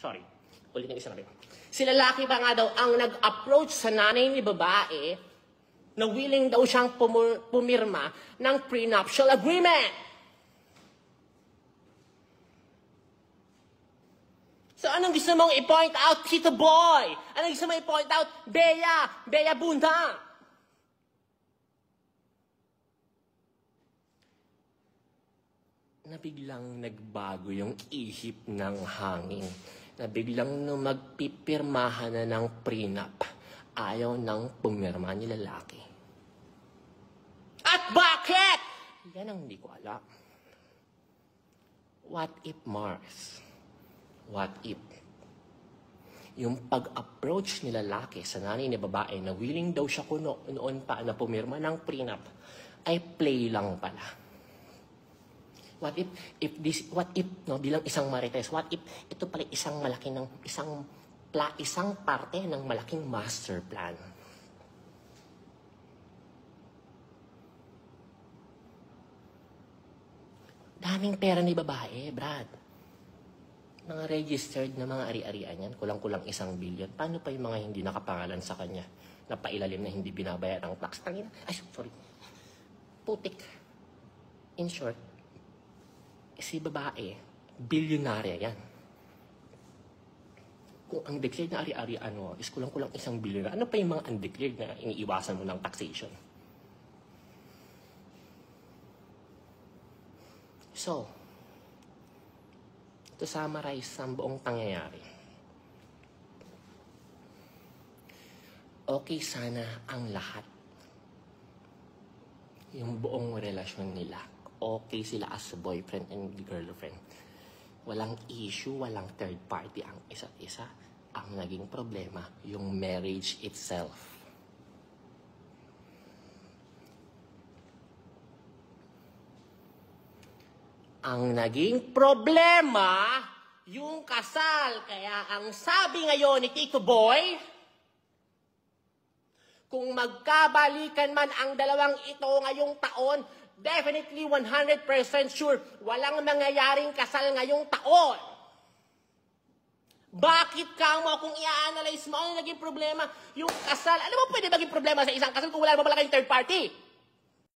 Sorry. Ulitin isa natin. Si lalaki ba nga daw ang nag-approach sa nanay ni babae na willing daw siyang pumirma ng prenuptial agreement. So, anong gusto mong i-point out, Tito Boy? Anong gusto mong i-point out, Bea Bunda? Na biglang nagbago yung ihip ng hangin. Na biglang nung magpipirmahan na ng prenup, ayaw nang pumirma ni lalaki. At bakit? Yan ang hindi ko alam. What if, Mars? What if? Yung pag-approach ni lalaki sa nanay ni babae na willing daw siya noon pa na pumirma ng prenup, ay play lang pala. What if, no, bilang isang marites, what if ito pala isang parte ng malaking master plan? Daming pera ni babae, Brad. Mga registered na mga ari-arian yan, kulang-kulang 1 billion. Paano pa yung mga hindi nakapangalan sa kanya? Na pailalim na hindi binabayad ng tax? Tangina. Ay, sorry. Putik. In short, si babae, bilyonarya yan. Kung ang declared na ari-arian mo is kulang-kulang 1 billion, ano pa yung mga undeclared na iniiwasan mo ng taxation? So, to summarize ang buong pangyayari, okay sana ang lahat. Yung buong relasyon nila. Okay sila as boyfriend and girlfriend. Walang issue, walang third party ang isa't isa. Ang naging problema, yung marriage itself. Ang naging problema, yung kasal. Kaya ang sabi ngayon ni Tito Boy, kung magkabalikan man ang dalawang ito ngayong taon, definitely 100% sure, walang mangyayaring kasal ngayong taon. Bakit ka mo kung i-analyze mo, ano naging problema? Yung kasal, alam mo pwede maging problema sa isang kasal kung wala mo pala kayong third party?